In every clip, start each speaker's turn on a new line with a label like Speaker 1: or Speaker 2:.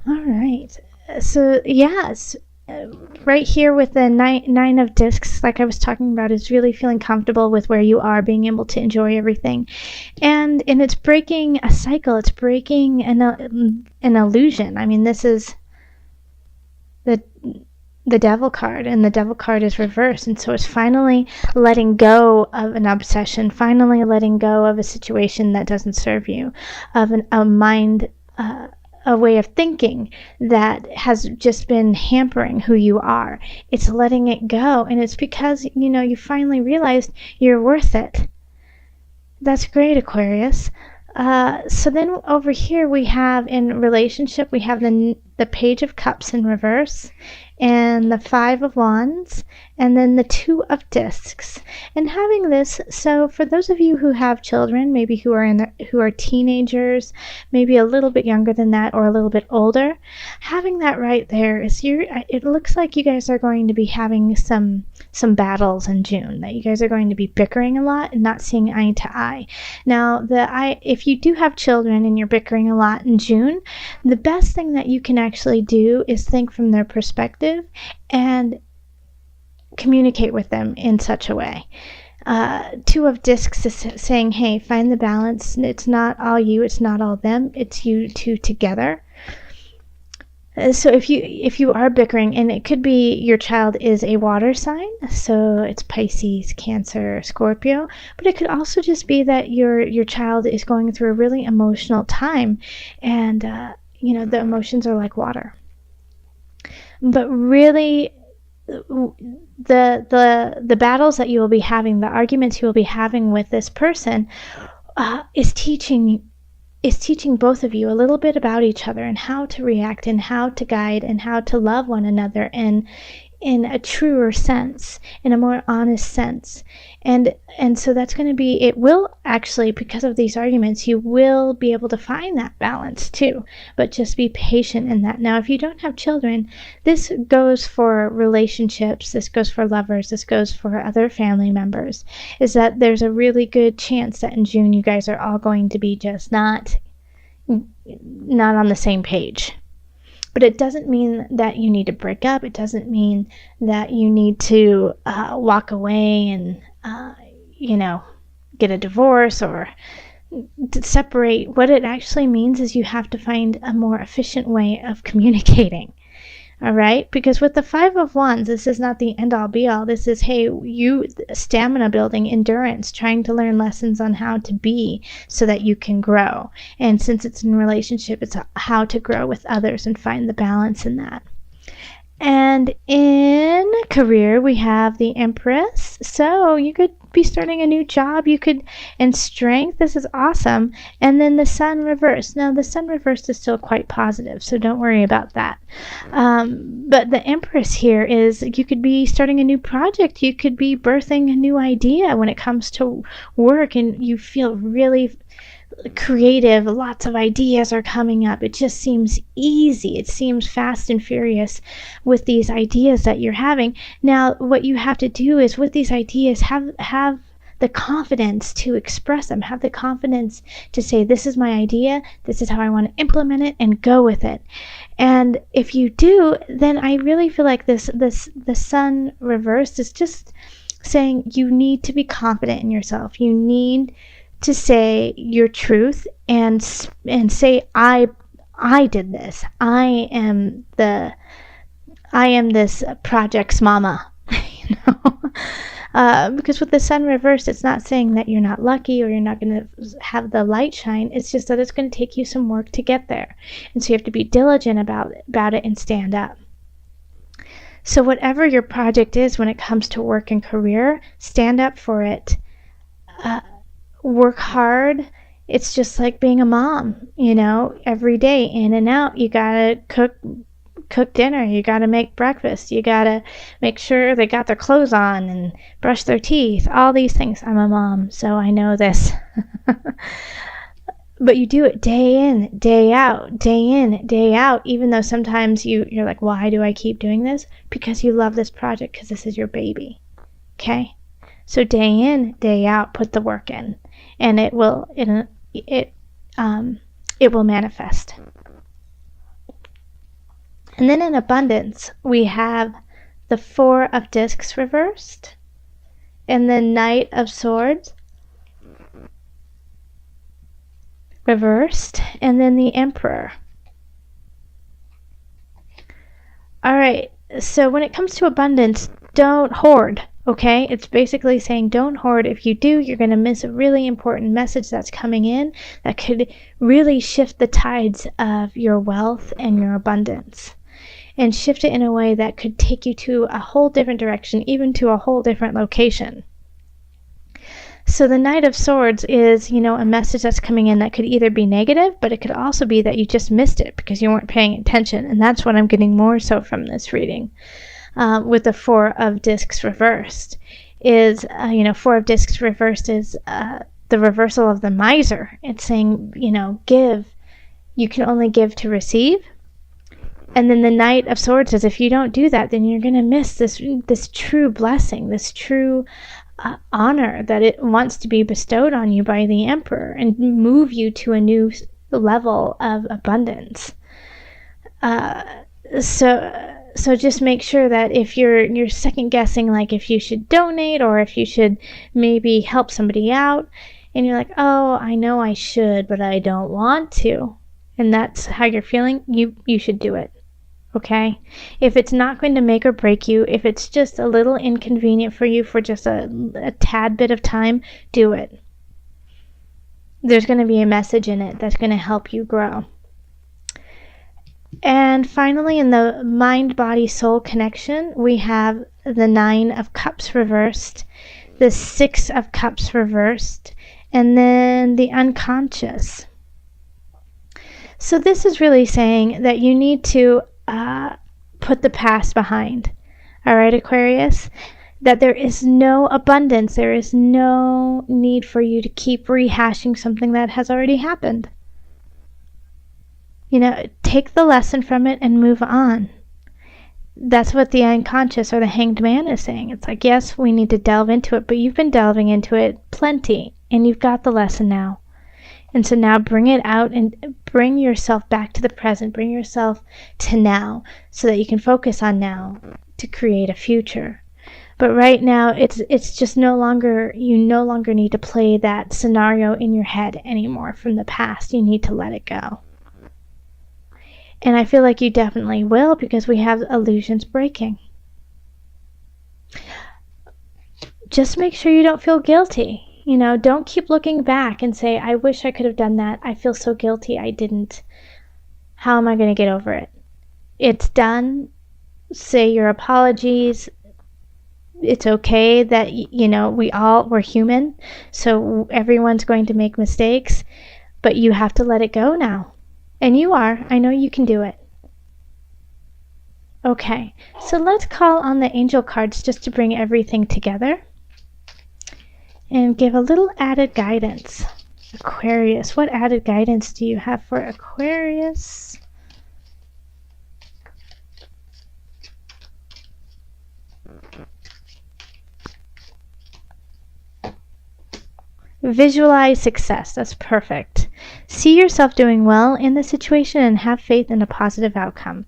Speaker 1: All right. So yes, right here with the nine of discs, like I was talking about, is really feeling comfortable with where you are, being able to enjoy everything, and it's breaking a cycle. It's breaking an illusion. I mean, this is the devil card, and the devil card is reversed, and so it's finally letting go of an obsession, finally letting go of a situation that doesn't serve you, of a mind, a way of thinking that has just been hampering who you are. It's letting it go, and it's because you finally realized you're worth it. That's great, Aquarius. So then over here we have, in relationship, we have the Page of Cups in reverse, and the Five of Wands, and then the Two of Discs. And having this, so for those of you who have children, maybe who are teenagers, maybe a little bit younger than that or a little bit older, having that right there is it looks like you guys are going to be having some battles in June, that you guys are going to be bickering a lot and not seeing eye to eye. Now, if you do have children and you're bickering a lot in June, the best thing that you can actually do is think from their perspective and communicate with them in such a way. Two of Discs is saying, hey, find the balance. It's not all you, it's not all them, it's you two together. So if you are bickering, and it could be your child is a water sign, so it's Pisces, Cancer, Scorpio, but it could also just be that your child is going through a really emotional time, and the emotions are like water. But really, the battles that you will be having, the arguments you will be having with this person, is teaching both of you a little bit about each other, and how to react, and how to guide, and how to love one another in a truer sense, in a more honest sense. And so that's going to be, it will actually, because of these arguments, you will be able to find that balance too, but just be patient in that. Now, if you don't have children, this goes for relationships, this goes for lovers, this goes for other family members, is that there's a really good chance that in June you guys are all going to be just not on the same page. But it doesn't mean that you need to break up. It doesn't mean that you need to walk away and, get a divorce or separate. What it actually means is you have to find a more efficient way of communicating. All right? Because with the Five of Wands, this is not the end-all be-all. This is, hey, you stamina building, endurance, trying to learn lessons on how to be so that you can grow. And since it's in relationship, it's how to grow with others and find the balance in that. And in career, we have the Empress. So you could be starting a new job. You could, in strength, this is awesome. And then the Sun reversed. Now, the Sun reversed is still quite positive, so don't worry about that. But the Empress here is, you could be starting a new project. You could be birthing a new idea when it comes to work, and you feel really creative. Lots of ideas are coming up. It just seems easy. It seems fast and furious with these ideas that you're having. Now, what you have to do is, with these ideas, have the confidence to express them. Have the confidence to say, this is my idea, this is how I want to implement it, and go with it. And if you do, then I really feel like the Sun reversed is just saying you need to be confident in yourself. You need to say your truth and say, I did this. I am this project's mama. Because with the Sun reversed, it's not saying that you're not lucky or you're not going to have the light shine. It's just that it's going to take you some work to get there, and so you have to be diligent about it and stand up. So whatever your project is when it comes to work and career, stand up for it. Work hard. It's just like being a mom, every day, in and out. You gotta cook dinner, you gotta make breakfast, you gotta make sure they got their clothes on and brush their teeth, all these things. I'm a mom, so I know this. But you do it day in, day out, day in, day out, even though sometimes you're like, why do I keep doing this? Because you love this project, because this is your baby. Okay? So day in, day out, put the work in, and it will manifest. And then in abundance, we have the Four of Discs reversed, and the Knight of Swords reversed, and then the Emperor. All right, so when it comes to abundance, don't hoard, okay? It's basically saying don't hoard. If you do, you're going to miss a really important message that's coming in that could really shift the tides of your wealth and your abundance, and shift it in a way that could take you to a whole different direction, even to a whole different location. So the Knight of Swords is, a message that's coming in that could either be negative, but it could also be that you just missed it because you weren't paying attention. And that's what I'm getting more so from this reading. With the Four of Discs reversed is, Four of Discs reversed is the reversal of the miser. It's saying, give. You can only give to receive. And then the Knight of Swords says, if you don't do that, then you're going to miss this true blessing, this true honor that it wants to be bestowed on you by the Emperor and move you to a new level of abundance. So just make sure that if you're second guessing, like if you should donate or if you should maybe help somebody out, and you're like, oh, I know I should, but I don't want to, and that's how you're feeling, you should do it. Okay? If it's not going to make or break you, if it's just a little inconvenient for you for just a tad bit of time, do it. There's going to be a message in it that's going to help you grow. And finally, in the mind-body-soul connection, we have the Nine of Cups reversed, the Six of Cups reversed, and then the unconscious. So this is really saying that you need to put the past behind. All right, Aquarius? That there is no abundance. There is no need for you to keep rehashing something that has already happened. Take the lesson from it and move on. That's what the unconscious or the Hanged Man is saying. It's like, yes, we need to delve into it, but you've been delving into it plenty, and you've got the lesson now. And so now bring it out and bring yourself back to the present. Bring yourself to now so that you can focus on now to create a future. But right now, it's just you no longer need to play that scenario in your head anymore from the past. You need to let it go. And I feel like you definitely will, because we have illusions breaking. Just make sure you don't feel guilty. Don't keep looking back and say, I wish I could have done that. I feel so guilty I didn't. How am I going to get over it? It's done. Say your apologies. It's okay that, we're human. So everyone's going to make mistakes. But you have to let it go now. And you are. I know you can do it. Okay. So let's call on the angel cards just to bring everything together. And give a little added guidance. Aquarius, what added guidance do you have for Aquarius? Visualize success. That's perfect. See yourself doing well in the situation and have faith in a positive outcome.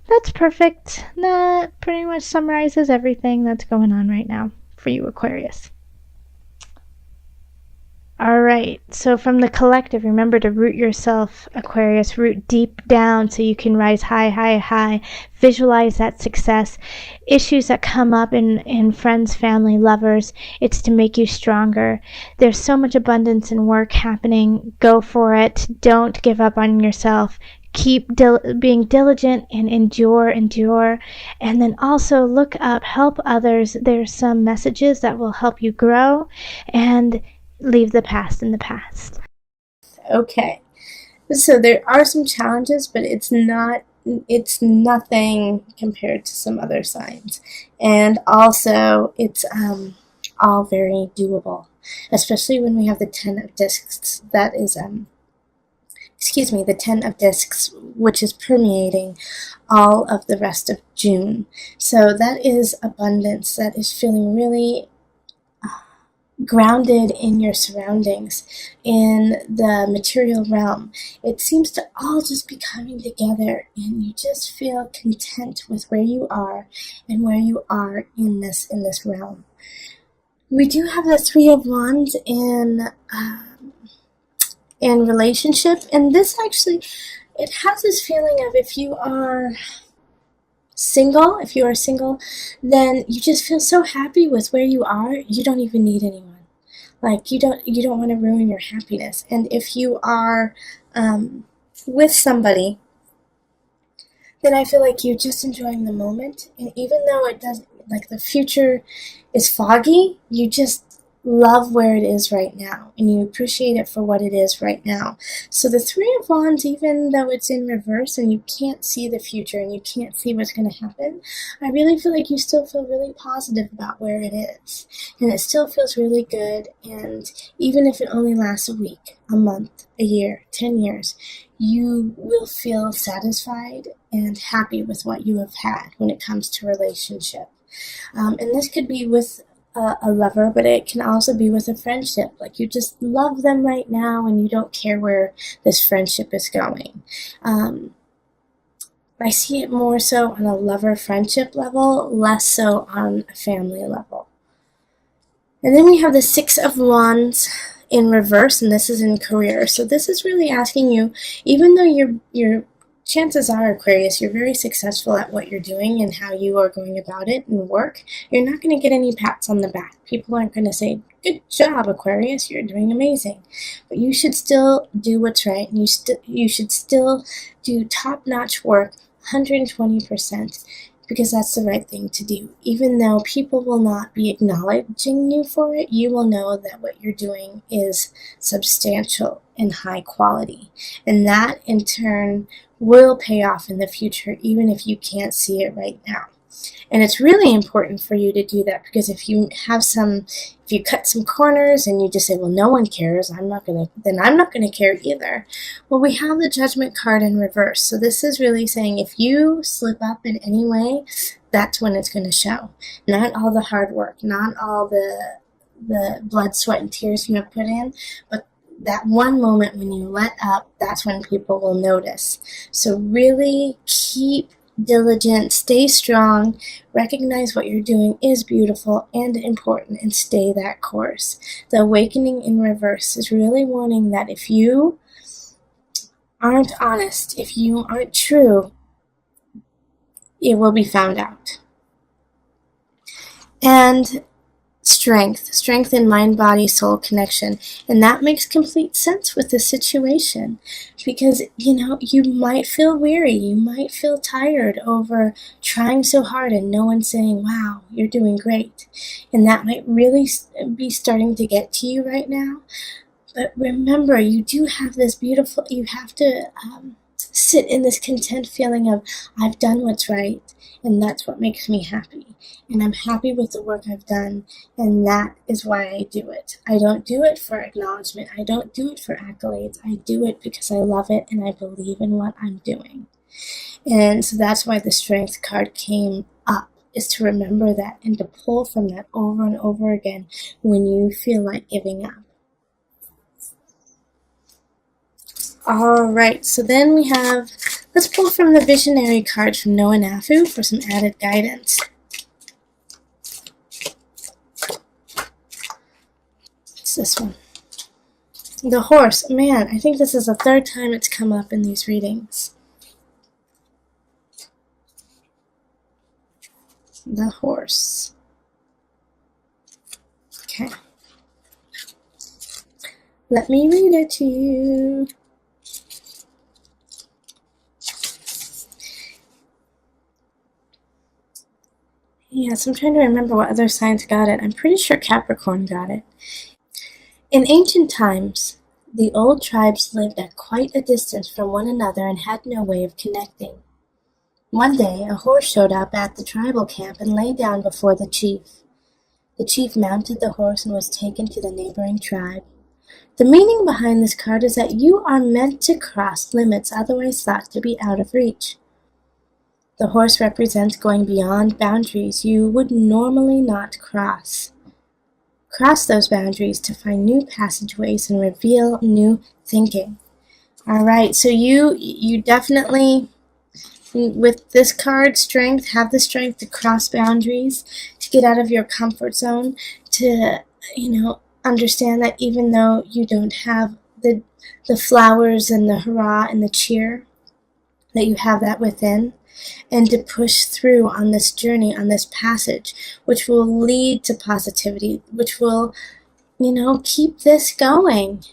Speaker 1: That's perfect. That pretty much summarizes everything that's going on right now for you, Aquarius. All right, so from the collective, remember to root yourself, Aquarius, root deep down so you can rise high, high, high. Visualize that success. Issues that come up in friends, family, lovers, it's to make you stronger. There's so much abundance and work happening. Go for it. Don't give up on yourself. Keep being diligent and endure. And then also look up, help others. There's some messages that will help you grow, and leave the past in the past.
Speaker 2: Okay, so there are some challenges, but it's nothing compared to some other signs, and also it's all very doable, especially when we have the 10 of discs. That is the 10 of discs, which is permeating all of the rest of June. So that is abundance. That is feeling really grounded in your surroundings, in the material realm. It seems to all just be coming together, and you just feel content with where you are and where you are in this realm. We do have the Three of Wands in relationship, and this actually, it has this feeling of if you are single, then you just feel so happy with where you are, you don't even need anyone. Like, you don't want to ruin your happiness. And if you are with somebody, then I feel like you're just enjoying the moment. And even though it doesn't, like, the future is foggy, you just love where it is right now, and you appreciate it for what it is right now. So the Three of Wands, even though it's in reverse and you can't see the future and you can't see what's going to happen, I really feel like you still feel really positive about where it is, and it still feels really good. And even if it only lasts a week, a month, a year, 10 years, you will feel satisfied and happy with what you have had when it comes to relationship. And this could be with a lover, but it can also be with a friendship. Like, you just love them right now and you don't care where this friendship is going. I see it more so on a lover-friendship level, less so on a family level. And then we have the Six of Wands in reverse, and this is in career. So this is really asking you, even though you're chances are, Aquarius, you're very successful at what you're doing and how you are going about it in work, you're not going to get any pats on the back. People aren't going to say, "Good job, Aquarius, you're doing amazing." But you should still do what's right, and you should still do top-notch work, 120%, because that's the right thing to do. Even though people will not be acknowledging you for it, you will know that what you're doing is substantial and high quality. And that, in turn, will pay off in the future, even if you can't see it right now. And it's really important for you to do that, because if you cut some corners and you just say, "Well, no one cares, then I'm not gonna care either." Well, we have the Judgment card in reverse. So this is really saying, if you slip up in any way, that's when it's going to show. Not all the hard work, not all the blood, sweat, and tears you have put in, but that one moment when you let up, that's when people will notice. So really keep diligent, stay strong, recognize what you're doing is beautiful and important, and stay that course. The Awakening in reverse is really warning that if you aren't honest, if you aren't true, it will be found out. And strength in mind, body, soul connection. And that makes complete sense with the situation, because, you might feel weary, you might feel tired over trying so hard and no one saying, "Wow, you're doing great." And that might really be starting to get to you right now. But remember, you do have this beautiful, you have to sit in this content feeling of, "I've done what's right, and that's what makes me happy. And I'm happy with the work I've done, and that is why I do it. I don't do it for acknowledgement. I don't do it for accolades. I do it because I love it and I believe in what I'm doing." And so that's why the Strength card came up, is to remember that and to pull from that over and over again when you feel like giving up. All right, so then we have, let's pull from the Visionary card from Noah Nafu for some added guidance. It's this one. The Horse. Man, I think this is the third time it's come up in these readings. The Horse. Okay. Let me read it to you. Yes, I'm trying to remember what other signs got it. I'm pretty sure Capricorn got it. In ancient times, the old tribes lived at quite a distance from one another and had no way of connecting. One day, a horse showed up at the tribal camp and lay down before the chief. The chief mounted the horse and was taken to the neighboring tribe. The meaning behind this card is that you are meant to cross limits otherwise thought to be out of reach. The horse represents going beyond boundaries you would normally not cross. cross those boundaries to find new passageways and reveal new thinking. All right, so you definitely, with this card, strength, have the strength to cross boundaries, to get out of your comfort zone, to, understand that even though you don't have the flowers and the hurrah and the cheer, that you have that within, and to push through on this journey, on this passage, which will lead to positivity, which will, keep this going.